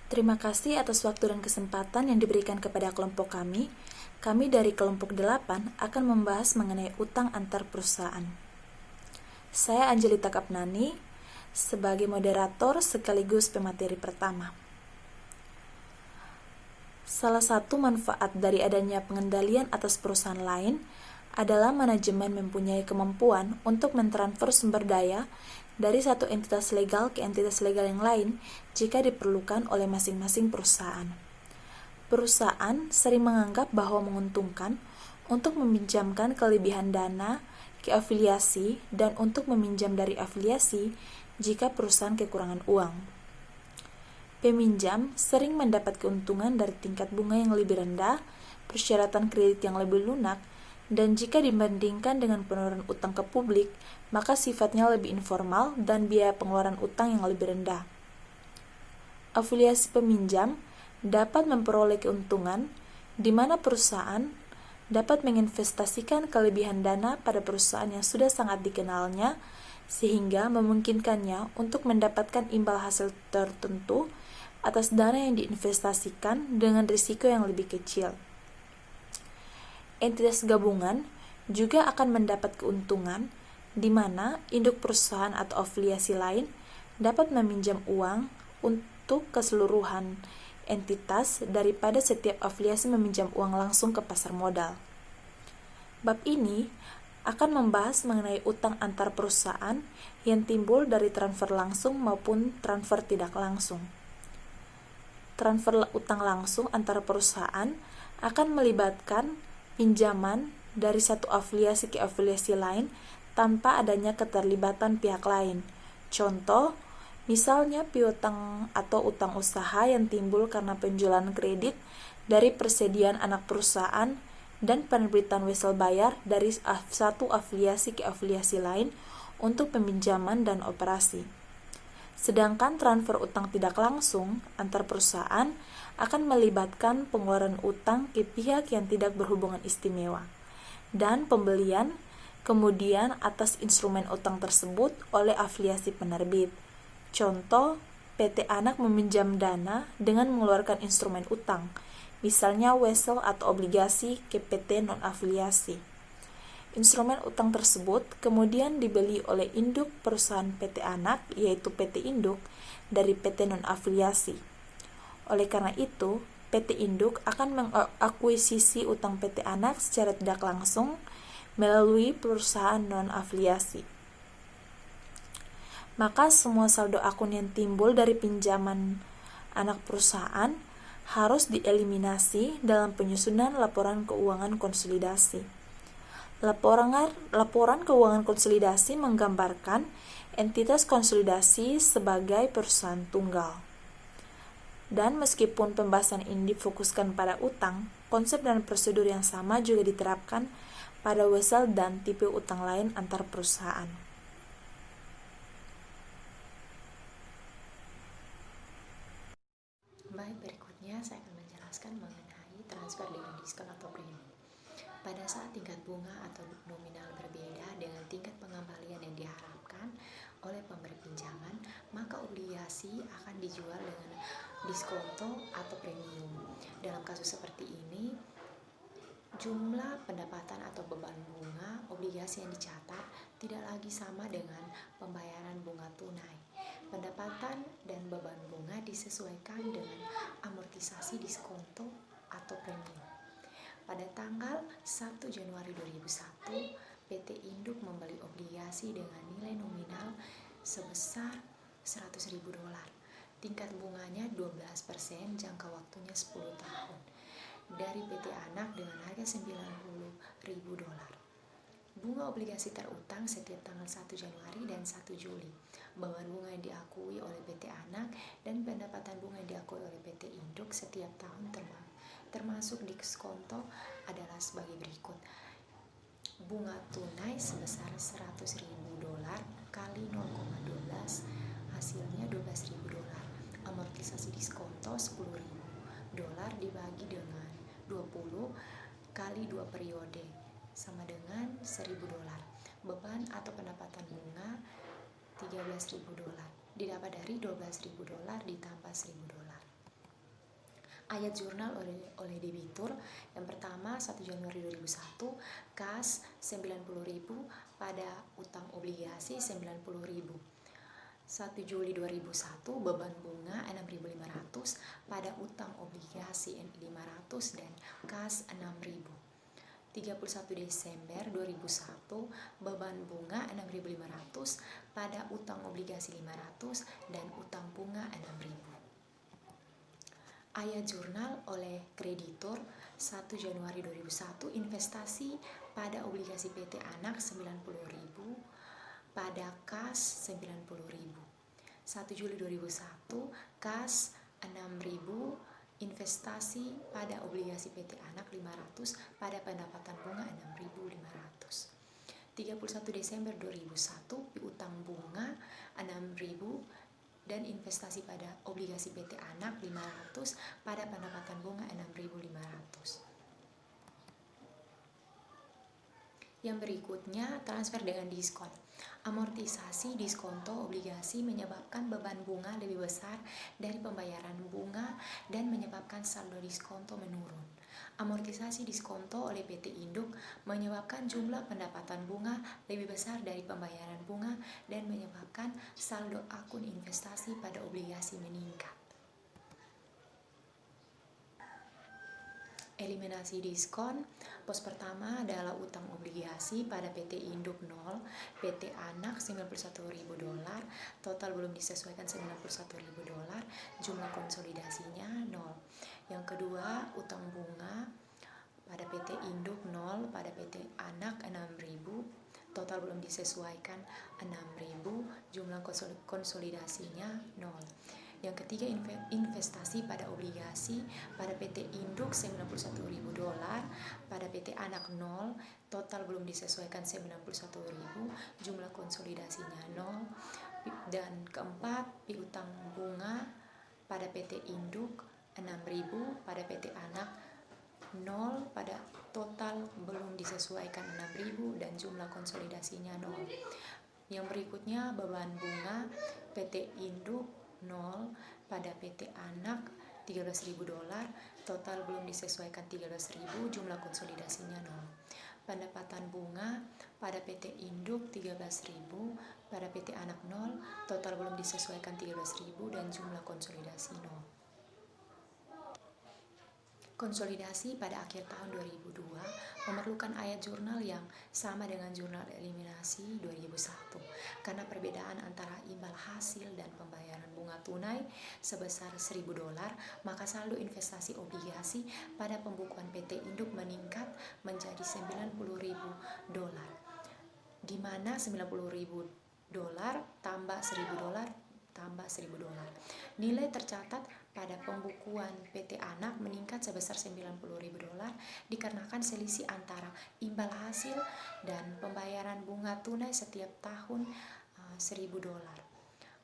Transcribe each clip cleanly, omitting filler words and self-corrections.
Terima kasih atas waktu dan kesempatan yang diberikan kepada kelompok kami. Kami dari kelompok 8 akan membahas mengenai utang antar perusahaan. Saya Angelita Kapnani sebagai moderator sekaligus pemateri pertama. Salah satu manfaat dari adanya pengendalian atas perusahaan lain adalah manajemen mempunyai kemampuan untuk mentransfer sumber daya dari satu entitas legal ke entitas legal yang lain jika diperlukan oleh masing-masing perusahaan. Perusahaan sering menganggap bahwa menguntungkan untuk meminjamkan kelebihan dana ke afiliasi dan untuk meminjam dari afiliasi jika perusahaan kekurangan uang. Peminjam sering mendapat keuntungan dari tingkat bunga yang lebih rendah, persyaratan kredit yang lebih lunak, dan jika dibandingkan dengan penurunan utang ke publik, maka sifatnya lebih informal dan biaya pengeluaran utang yang lebih rendah. Afiliasi peminjam dapat memperoleh keuntungan di mana perusahaan dapat menginvestasikan kelebihan dana pada perusahaan yang sudah sangat dikenalnya, sehingga memungkinkannya untuk mendapatkan imbal hasil tertentu atas dana yang diinvestasikan dengan risiko yang lebih kecil. Entitas gabungan juga akan mendapat keuntungan di mana induk perusahaan atau afiliasi lain dapat meminjam uang untuk keseluruhan entitas daripada setiap afiliasi meminjam uang langsung ke pasar modal. Bab ini akan membahas mengenai utang antar perusahaan yang timbul dari transfer langsung maupun transfer tidak langsung. Transfer utang langsung antara perusahaan akan melibatkan pinjaman dari satu afiliasi ke afiliasi lain tanpa adanya keterlibatan pihak lain. Contoh, misalnya piutang atau utang usaha yang timbul karena penjualan kredit dari persediaan anak perusahaan dan penerbitan wesel bayar dari satu afiliasi ke afiliasi lain untuk peminjaman dan operasi. Sedangkan transfer utang tidak langsung antar perusahaan akan melibatkan pengeluaran utang ke pihak yang tidak berhubungan istimewa dan pembelian kemudian atas instrumen utang tersebut oleh afiliasi penerbit. Contoh, PT Anak meminjam dana dengan mengeluarkan instrumen utang, misalnya wesel atau obligasi ke PT non-afiliasi. Instrumen utang tersebut kemudian dibeli oleh induk perusahaan PT Anak, yaitu PT Induk, dari PT non-afiliasi. Oleh karena itu, PT Induk akan mengakuisisi utang PT Anak secara tidak langsung melalui perusahaan non-afiliasi. Maka semua saldo akun yang timbul dari pinjaman anak perusahaan harus dieliminasi dalam penyusunan laporan keuangan konsolidasi. Laporan keuangan konsolidasi menggambarkan entitas konsolidasi sebagai perusahaan tunggal. Dan meskipun pembahasan ini difokuskan pada utang, konsep dan prosedur yang sama juga diterapkan pada wesel dan tipe utang lain antar perusahaan. Baik, berikutnya saya akan menjelaskan mengenai transfer dengan diskon atau premi. Pada saat tingkat bunga atau nominal berbeda dengan tingkat pengembalian yang diharapkan oleh pemberi pinjaman, maka obligasi akan dijual dengan diskonto atau premium. Dalam kasus seperti ini, jumlah pendapatan atau beban bunga obligasi yang dicatat tidak lagi sama dengan pembayaran bunga tunai. Pendapatan dan beban bunga disesuaikan dengan amortisasi diskonto atau premium. Pada tanggal 1 Januari 2001, PT Induk membeli obligasi dengan nilai nominal sebesar $100.000. Tingkat bunganya 12%, jangka waktunya 10 tahun. Dari PT Anak dengan harga $90.000. Bunga obligasi terutang setiap tanggal 1 Januari dan 1 Juli. Beban bunga yang diakui oleh PT Anak dan pendapatan bunga yang diakui oleh PT Induk setiap tahun termasuk diskonto adalah sebagai berikut. Bunga tunai sebesar $100.000 kali 0,12 hasilnya $12.000. Amortisasi diskonto $10.000 dibagi dengan 20 kali 2 periode sama dengan $1.000. Beban atau pendapatan bunga $13.000 didapat dari $12.000 ditambah $1.000. Ayat jurnal oleh debitur. Yang pertama 1 Januari 2001 kas 90.000 pada utang obligasi 90.000. 1 Juli 2001 beban bunga 6.500 pada utang obligasi 500 dan kas 6.000. 31 Desember 2001 beban bunga 6.500 pada utang obligasi 500 dan utang bunga 6.000. Ayat jurnal oleh kreditur 1 Januari 2001 investasi pada obligasi PT Anak 90.000 pada kas 90.000. 1 Juli 2001 kas 6.000 investasi pada obligasi PT Anak 500 pada pendapatan bunga 6.500. 31 Desember 2001 piutang bunga 6.000 dan investasi pada obligasi PT Anak 500 pada pendapatan bunga 6.500. Yang berikutnya transfer dengan diskon. Amortisasi diskonto obligasi menyebabkan beban bunga lebih besar dari pembayaran bunga dan menyebabkan saldo diskonto menurun. Amortisasi diskonto oleh PT Induk menyebabkan jumlah pendapatan bunga lebih besar dari pembayaran bunga dan menyebabkan saldo akun investasi pada obligasi meningkat. Eliminasi diskon. Pos pertama adalah utang obligasi pada PT Induk 0, PT Anak $91.000, total belum disesuaikan $91.000, jumlah konsolidasinya 0. Yang kedua, utang bunga pada PT Induk 0, pada PT Anak 6.000, total belum disesuaikan 6.000, jumlah konsolidasinya 0. Yang ketiga, investasi pada obligasi pada PT Induk $91.000, pada PT Anak 0, total belum disesuaikan 91.000, jumlah konsolidasinya 0. Dan keempat, piutang bunga pada PT Induk 6.000, pada PT Anak 0, pada total belum disesuaikan 6.000 dan jumlah konsolidasinya 0. Yang berikutnya, beban bunga PT Induk 0 pada PT Anak $13.000, total belum disesuaikan 13.000, jumlah konsolidasinya 0. Pendapatan bunga pada PT Induk 13.000, pada PT Anak 0, total belum disesuaikan 13.000 dan jumlah konsolidasi 0. Konsolidasi pada akhir tahun 2002 memerlukan ayat jurnal yang sama dengan jurnal eliminasi 2001 karena perbedaan antara imbal hasil dan pembayaran bunga tunai sebesar $1.000, maka saldo investasi obligasi pada pembukuan PT Induk meningkat menjadi $90.000, di mana $90.000 tambah $1.000 tambah $1.000. Nilai tercatat pada pembukuan PT Anak meningkat sebesar $90.000 dikarenakan selisih antara imbal hasil dan pembayaran bunga tunai setiap tahun $1.000.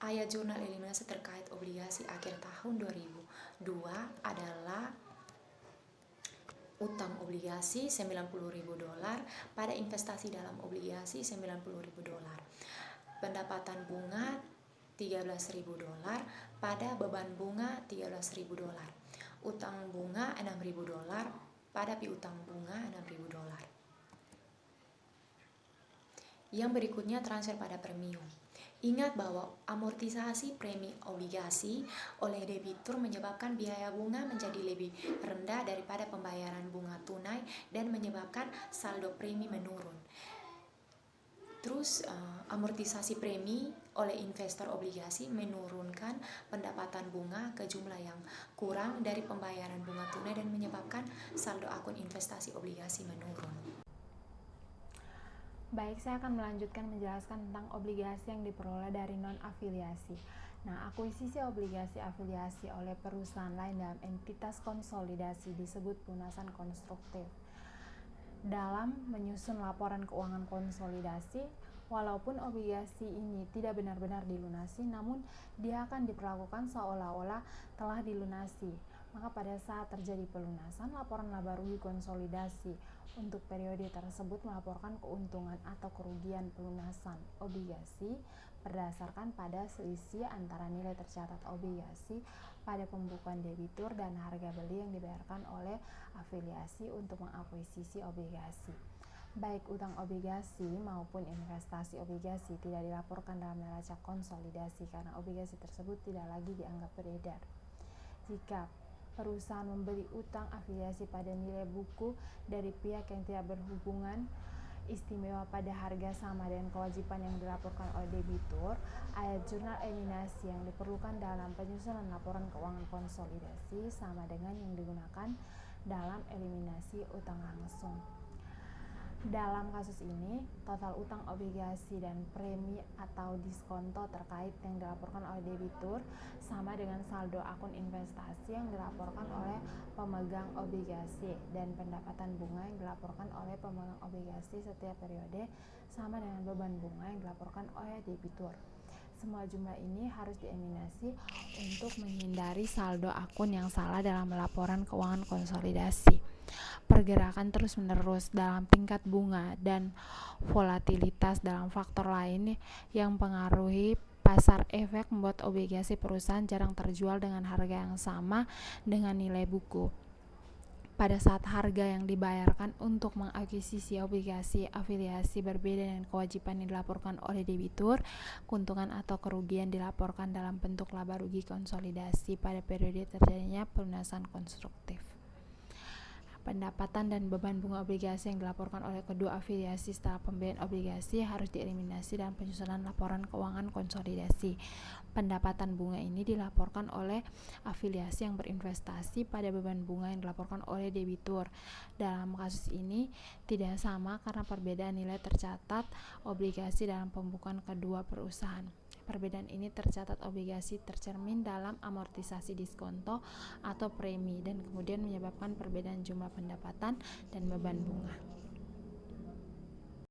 Ayat jurnal eliminasi terkait obligasi akhir tahun 2002 adalah utang obligasi $90.000 pada investasi dalam obligasi $90.000. Pendapatan bunga $13.000 pada beban bunga $13.000. Utang bunga $6.000 pada piutang bunga $6.000. Yang berikutnya transfer pada premium. Ingat bahwa amortisasi premi obligasi oleh debitur menyebabkan biaya bunga menjadi lebih rendah daripada pembayaran bunga tunai dan menyebabkan saldo premi menurun. Terus amortisasi premi oleh investor obligasi menurunkan pendapatan bunga ke jumlah yang kurang dari pembayaran bunga tunai dan menyebabkan saldo akun investasi obligasi menurun. Baik, saya akan melanjutkan menjelaskan tentang obligasi yang diperoleh dari non-afiliasi. Nah, akuisisi obligasi afiliasi oleh perusahaan lain dalam entitas konsolidasi disebut pelunasan konstruktif. Dalam menyusun laporan keuangan konsolidasi, walaupun obligasi ini tidak benar-benar dilunasi, namun dia akan diperlakukan seolah-olah telah dilunasi. Maka pada saat terjadi pelunasan, laporan laba rugi konsolidasi untuk periode tersebut melaporkan keuntungan atau kerugian pelunasan obligasi berdasarkan pada selisih antara nilai tercatat obligasi pada pembukuan debitur dan harga beli yang dibayarkan oleh afiliasi untuk mengakuisisi obligasi. Baik utang obligasi maupun investasi obligasi tidak dilaporkan dalam neraca konsolidasi karena obligasi tersebut tidak lagi dianggap beredar. Jika perusahaan membeli utang afiliasi pada nilai buku dari pihak yang tidak berhubungan istimewa pada harga sama dengan kewajiban yang dilaporkan oleh debitur, ayat jurnal eliminasi yang diperlukan dalam penyusunan laporan keuangan konsolidasi sama dengan yang digunakan dalam eliminasi utang langsung. Dalam kasus ini, total utang obligasi dan premi atau diskonto terkait yang dilaporkan oleh debitur sama dengan saldo akun investasi yang dilaporkan oleh pemegang obligasi dan pendapatan bunga yang dilaporkan oleh pemegang obligasi setiap periode sama dengan beban bunga yang dilaporkan oleh debitur. Semua jumlah ini harus dieliminasi untuk menghindari saldo akun yang salah dalam laporan keuangan konsolidasi. Pergerakan terus-menerus dalam tingkat bunga dan volatilitas dalam faktor lain yang mempengaruhi pasar efek membuat obligasi perusahaan jarang terjual dengan harga yang sama dengan nilai buku. Pada saat harga yang dibayarkan untuk mengakuisisi obligasi afiliasi berbeda dengan kewajiban yang dilaporkan oleh debitur, keuntungan atau kerugian dilaporkan dalam bentuk laba rugi konsolidasi pada periode terjadinya pelunasan konstruktif. Pendapatan dan beban bunga obligasi yang dilaporkan oleh kedua afiliasi setelah pembelian obligasi harus dieliminasi dalam penyusunan laporan keuangan konsolidasi. Pendapatan bunga ini dilaporkan oleh afiliasi yang berinvestasi pada beban bunga yang dilaporkan oleh debitur. Dalam kasus ini tidak sama karena perbedaan nilai tercatat obligasi dalam pembukuan kedua perusahaan. Perbedaan ini tercatat obligasi tercermin dalam amortisasi diskonto atau premi dan kemudian menyebabkan perbedaan jumlah pendapatan dan beban bunga.